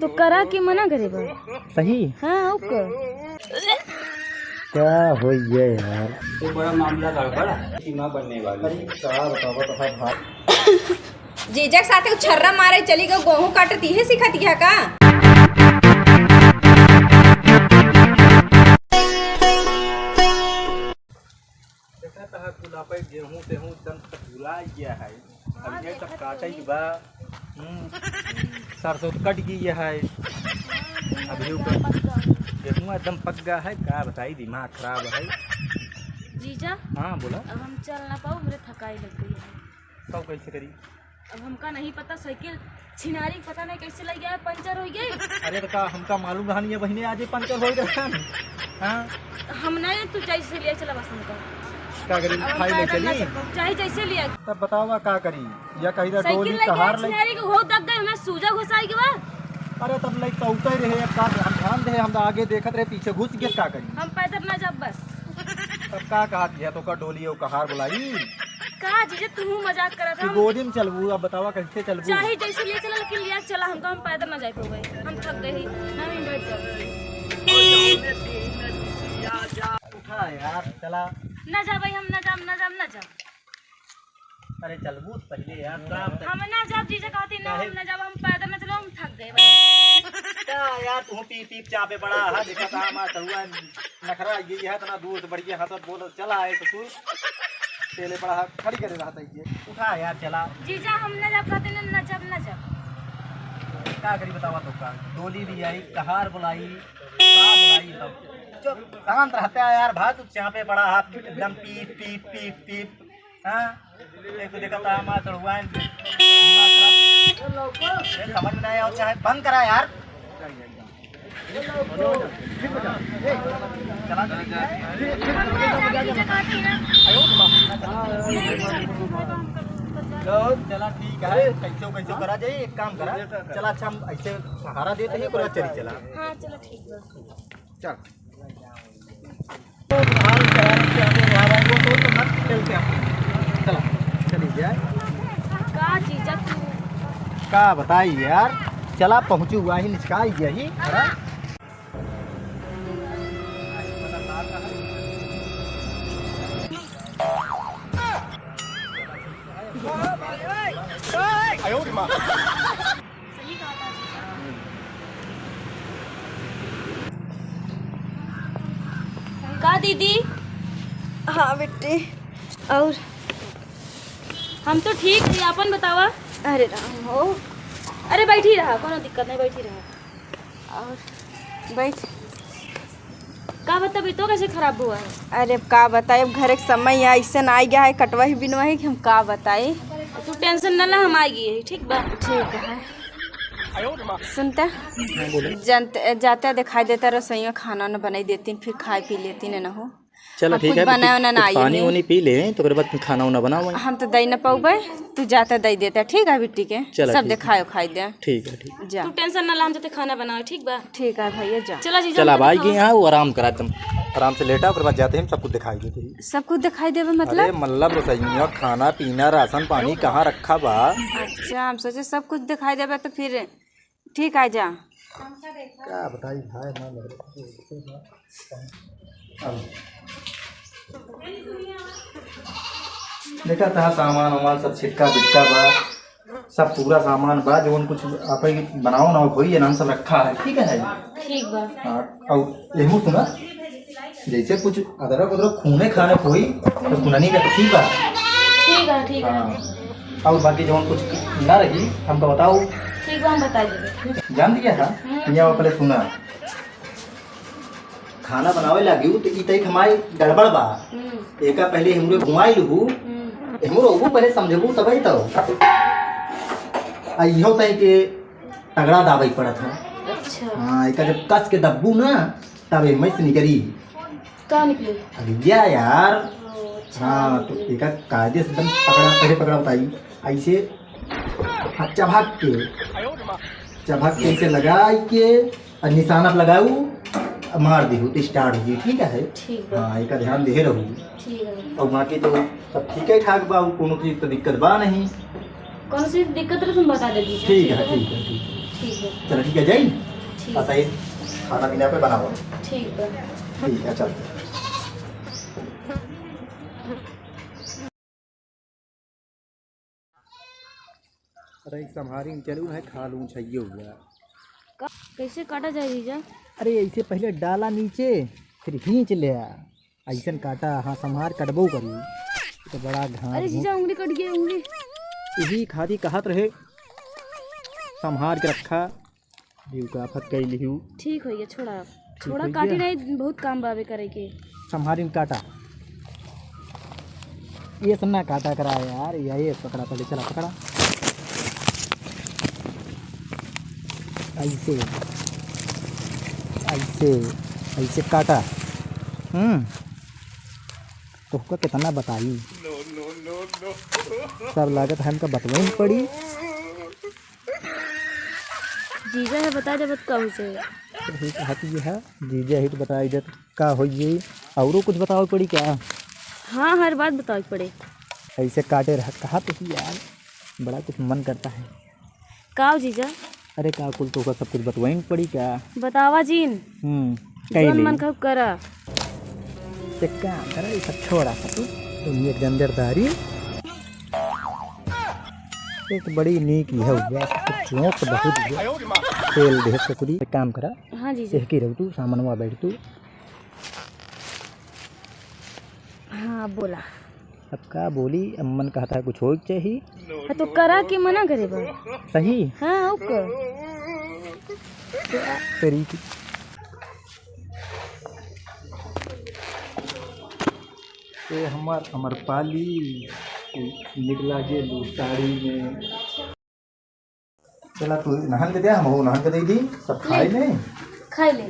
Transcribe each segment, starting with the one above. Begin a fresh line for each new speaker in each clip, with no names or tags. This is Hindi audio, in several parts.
तो करा के मना करे बा
सही।
हाँ ओके
क्या हो ये यार,
तो बड़ा मामला गड़बड़ सीमा बनने वाली।
क्या बताओ तो भाई।
जीजा के साथे छर्रा मारे चली गो गेहूं काटती है सिखत गया का।
गेहूं तेहूं एकदम भुला गया है। अब ये सब काटे के बा सरसों कट गई है। अभी गेहूं एकदम पक गया है। क्या बताई, दिमाग खराब है।
जीजा
हाँ बोला।
अब हम चल ना पाओ, मेरे थकाई लग गई है।
सब कैसे करी?
अब हमका नहीं पता, साइकिल छिनारी पता नहीं कैसे लग गया, पंचर हो गई।
अरे तो का हमका मालूम रहा नहीं है, बहने आज पंचर हो गया। हाँ
हम नहीं, तू जैसे लिया चला बस हमका
क्या करी, खाई ले चली।
चाहे जैसे लिया
तब बतावा क्या करी, या कहीं
साइकिल
डोली
लग
कहार
गया
लग।
छिनारी को हो दब गई, मैं सूजा घुसाई के बाद
अरे तब लग तो उतर रहे एक काम, हम ध्यान दे, हम आगे देखत रहे, पीछे घुस गए। क्या करी
हम पैदल ना जब बस।
तब का कहा दिया तो का डोली और कहार बुलाई
कहा जीजा तू मजाक करा था।
गोदी में चलबू। अब बतावा कैसे चलबू।
चाहे जैसे लिए चला, लेकिन लिया चला हमका, हम पैदल ना जाए पाए, हम थक गए ही ना ही बैठ जाओ।
उठा यार चला।
ना जा भाई, हम ना जा ना जा।
अरे चलबू पहले यार।
हम ना जाब जीजा कहती ना, हम ना जाब, हम पैदल ना चलो, हम थक गए भाई।
क्या यार तू पीप पीप चापे पड़ा है। देखा था हमारा चलुआ नखरा ये है इतना दूर से बढ़िया हाथ बोल चला है तो तू पहले पड़ा है खड़ी करे रहा था। ये उठा यार चला।
जीजा हम ना जाब कहते ना जाब ना जाब।
क्या करी बतावा तो का डोली भी आई, कहार बुलाई, का बुलाई तब चुप शांत रहता है यार। भाई तू चापे पड़ा हाथ एकदम पीप पीप पीप पीप। हाँ देखो देखा था हमारा चढ़ुआ समझ में नहीं आओ, चाहे बंद करा यार। चला चला ठीक है। कैसे कैसे करा जाए, एक काम करा चला। अच्छा हम ऐसे सहारा देते हैं पूरा चली चला।
हाँ चलो ठीक है
चल चला चली जाए।
का जीजा तू
का बताई यार, चला पहुँची हुआ ही निचका यही।
सही कहा था जीजा। का दीदी?
हाँ बेटी। और
हम तो ठीक है, अपन बतावा।
अरे राम हो।
अरे बैठी रहा, कोनो दिक्कत नहीं, बैठी रहा।
और बैठ।
का बता तो कैसे खराब हुआ है?
अरे का बताए, अब घर के समय ऐसा आ गया है, कटवा ही बिनवा है कि हम का बताए।
तू टेंशन न ला, हम आएगी ठीक बा।
ठीक है। सुनता जाते दिखाई देता, रसोई में खाना न बनाई देती, फिर खाए पी लेती न हो।
चलो ठीक है, पानी वानी पी ले तो फिर बाद खाना वाना बनाओ।
हम तो दही न पाऊबे, तू जाता दही देता। ठीक है बिट्टी के सब दिखाओ खाई दे।
ठीक है ठीक
जा
तू टेंशन न ला, हम जाते खाना बनाओ ठीक बा।
ठीक है भैया जा।
चला जीजा
चला भाई गए यहाँ, वो आराम करा एकदम आराम से लेटा। उसके बाद जाते हैं सब कुछ दिखाई देते।
सब कुछ दिखाई देवे मतलब?
अरे मतलब रसोइया खाना पीना राशन पानी कहाँ रखा बा।
अच्छा हम सोचे सब कुछ दिखाई देवे तो फिर ठीक है जा।
क्या बताई भाई ना देखा था सामान वामान सब छिटका बिटका बा, सब पूरा सामान बा जो कुछ आप बनाओ ना कोई नाम सब रखा है। ठीक है
ठीक बा।
हाँ और एहू सुना, जैसे कुछ अदरक उदरक खूने खाने कोई तो खुननी रखी बा।
ठीक है ठीक है।
हाँ और बाकी जो कुछ ना रही हमको बताओ।
ठीक बा, हम बता देंगे।
जान दिया था यहाँ पहले सुना खाना बनावे लगी तो इतई हमारी गड़बड़ बा। एका पहले हमरे घुमाई लू, हमरो वो पहले समझबू तभी तो इहो तई के तगड़ा दाबई पड़त है।
अच्छा
हाँ एका जब कस के दब्बू ना तब एमे से निकली।
का निकले?
अरे यार हाँ तो एका कायदे से एकदम पकड़ा पकड़ा बताई ऐसे चबाक के ऐसे लगाई के और निशाना लगाऊ मार दी तो स्टार्ट हुई। ठीक है
ठीक है।
हाँ एक ध्यान दे रहू।
ठीक है।
और बाकी तो सब ठीक है ठाक बा, कोनो चीज तो दिक्कत बा नहीं।
कौन सी दिक्कत है तुम बता दे दीजिए।
ठीक है ठीक है ठीक है।
ठीक है।
चलो ठीक है जाई।
ठीक
ऐसा ही खाना पीना पे बनाओ।
ठीक है।
ठीक है चल। अरे संभारी चलू है खा लूँ चाहिए हुआ।
कैसे काटा जाए जीजा?
अरे ऐसे पहले डाला नीचे फिर खींच लिया ऐसा काटा। हाँ संभार कटबो करी तो बड़ा घास।
अरे जीजा उंगली कट गई उंगली।
यही खादी कहत रहे संभार के रखा का फत कई लिहू।
ठीक हो गया छोड़ा छोड़ा
हो
काटी
गया।
नहीं बहुत काम बाबे करे के।
संभारी काटा ये सन्ना काटा करा यार। ये पकड़ा पहले चला पकड़ा ऐसे ऐसे ऐसे काटा। तो उसका कितना बताई सब लागत हमका बतवाई पड़ी।
जीजा है बता दे बत कहू से।
ये है जीजा ही तो बताई दे का हो ये और कुछ बताओ पड़ी क्या?
हाँ हर बात बताओ पड़े।
ऐसे काटे रहा कहा तो यार बड़ा कुछ मन करता है।
काओ जीजा?
अरे का कुल तो का सब कुछ बतवाई पड़ी क्या?
बतावा जीन जोन मन कब करा।
एक काम करा ये सब छोड़ा सा तू दुनिया के अंदरदारी एक बड़ी नीक है हुआ चौंक बहुत है तेल दे सकुरी। एक काम करा
हाँ जीजा।
की रह तू सामनवा बैठ तू।
हाँ बोला।
अब का बोली अम्मन कहता है कुछ हो चाहिए।
हाँ तो करा के मना करे बा।
सही
हाँ ओके।
तेरी की ये हमार अमरपाली निकला जे साड़ी में। चला तू नहान के दिया हम हो नहान के दे दी सब खाए ने
खाई ले।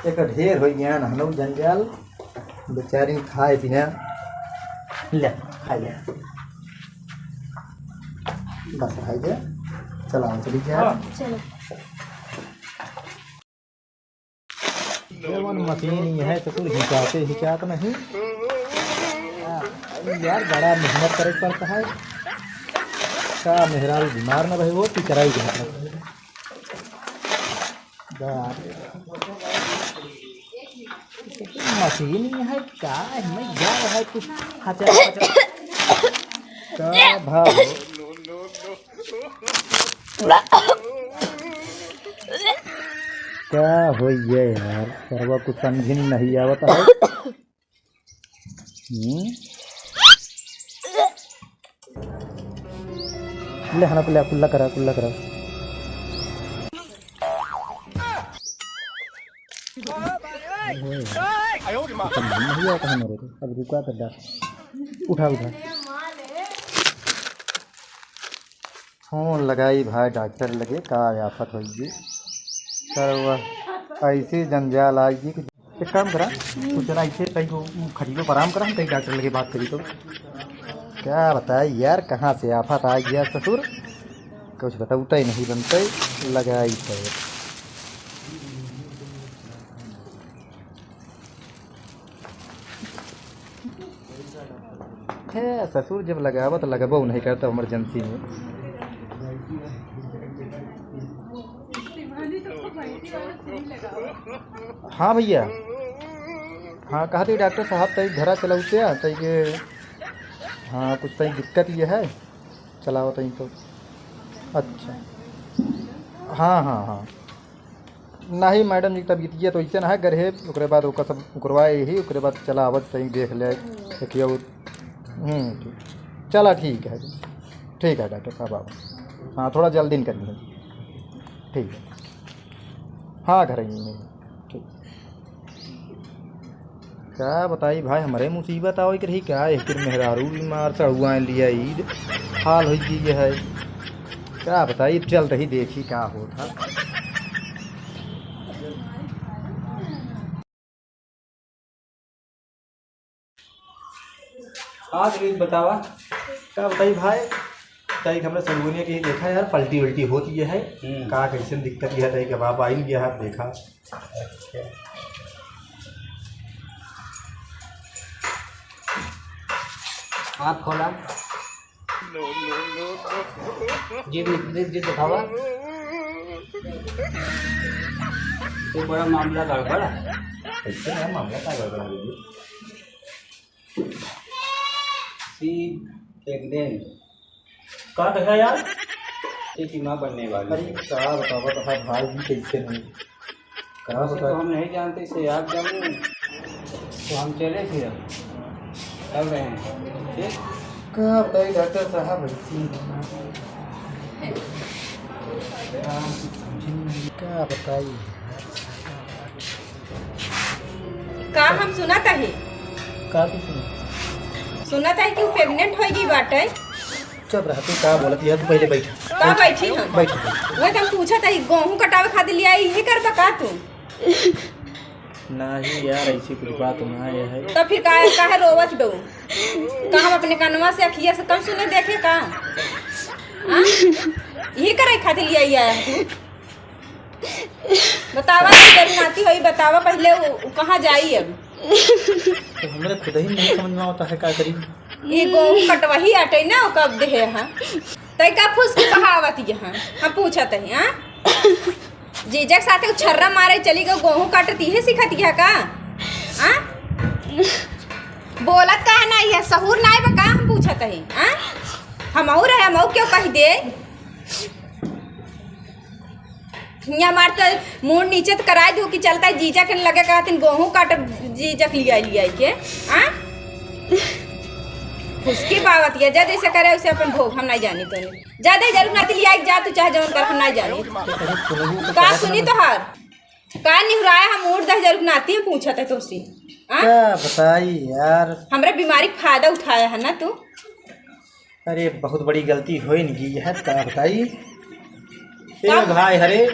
एक ढेर हो गया नहनो जंजाल बेचारी खाए पीना ले खाए ले बस खाए ले। चला चली जा
चलो।
जेवन मशीन ये है तो कुछ हिचात नहीं यार बड़ा मेहनत करे पड़ता है। का मेहरारू बीमार न रहे हो तो चराई के मतलब मशीन ये है का मैं जा रहा है कुछ का भाव क्या हो ये यार सर्वा कुछ समझ नहीं आवता है। ले हना पहले कुल्ला करा नहीं आता है मेरे को। अब रुका कर डर उठा फोन लगाई भाई डॉक्टर लगे का आफत होगी सर वह ऐसी जंजाल आएगी कि एक काम करा तो चला ऐसे कहीं को खरीदो पर आराम करा कहीं डॉक्टर लगे बात करी तो क्या बताए यार कहाँ से आफत आ गया ससुर कुछ बताऊता ही नहीं बनते लगाई है। ससुर जब लगावा तो लगाबो नहीं करता इमरजेंसी में। हाँ भैया हाँ कहा थी डॉक्टर साहब तई घरा चलाते हैं तई के हाँ कुछ तई दिक्कत ये है चलाओ तई तो अच्छा हाँ नहीं मैडम जी तबीयत ये तो ऐसे ना है गरे ओकरे बाद ओका सब करवाए ही ओकरे बाद चला आवत तई देख ले देखिए चला ठीक है डॉक्टर साहब आप हाँ थोड़ा जल्दी करिए ठीक है हाँ घर ही नहीं ठीक। क्या बताई भाई हमारे मुसीबत आओ रही क्या एक मेहरारू बीमार सड़ुआ लिया ईद हाल हो गई है क्या बताई चल रही देखी क्या होता। हाँ दिलीप बतावा क्या बताई भाई तई हमने सलगुनिया की देखा यार पलटी उल्टी होती है का कैसे दिक्कत यह है कि बाप आई गया है देखा
हाथ खोला जी दिखावा। तो बड़ा मामला गड़बड़ है।
कैसे है मामला क्या गड़बड़ है दीदी?
सी प्रेग्नेंट
का कहा यार?
की माँ बनने वाली।
अरे क्या बतावा तो है भाई जी, कैसे नहीं क्या
वैसे तो
बता।
हम नहीं जानते इसे, आप जाने तो हम चले फिर चल रहे हैं ठीक।
क्या बताइए डॉक्टर साहब, ऐसी क्या बताइए।
का हम सुना था ही
का कुछ
सुना था कि वो प्रेग्नेंट हो गई बाटे।
चुप रहा, तू क्या बोलत है? तू पहले बैठ
का बैठी हम
बैठ।
वो तो हम पूछा था गेहूं कटावे खातिर लिया यही करबा का तू?
नहीं यार, ऐसी कुछ बात ना है।
तो फिर काहे रोवत दो? का हम अपने कानवा से अखिया से कम सुने देखे का? हाँ? यही करे खातिर लिया है तू? बतावा तेरी नाती होई, बतावा पहले वो कहाँ जाई अब?
तो हमरे खुद ही नहीं समझ में आता है क्या करी।
ये गेहूं कटवही आटे ना वो कब दे हाँ तय का फूस की कहावत यहाँ हम पूछत है। हाँ जीजक साथे छर्रा मारे चली गई गेहूं काटती है सिखती है का? हाँ बोलत का नहीं है, सहूर नहीं बका हम पूछत है। हाँ हमऊ रहे हमऊ क्यों कह दे? यहाँ मारते मुंह नीचे तो कराए दो कि चलता है जीजा के लगे कहते गेहूं काट जीजक लिया के। हाँ उसकी बात है, जा जैसे करे उसे अपन भोग हम नहीं जानी तो ज्यादा जरूर नाती लिया जा तू चाहे जवन कर हम नहीं जानी। का सुनी तो हर का निहुराया हम उड़ 10,000 नाती पूछा था तुमसे।
क्या बताई यार।
हमरे बीमारी का फायदा उठाया है ना तू?
अरे बहुत बड़ी गलती हो नहीं है, क्या बताई। भाई हरे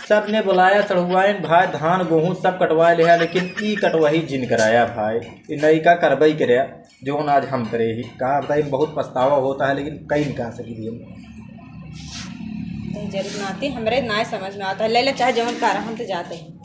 सब ने बुलाया चढ़ुआन भाई, धान गेहूँ सब कटवा लिया, लेकिन ई कटवाही जिन कराया भाई। नई का करवाई करे जो आज हम करे ही कहा बताई। बहुत पछतावा होता है लेकिन कहीं नहीं कहा सकी हम।
जरूर नाती हमरे ना समझ में आता है, ले ले चाहे जवन कर हम तो जाते हैं।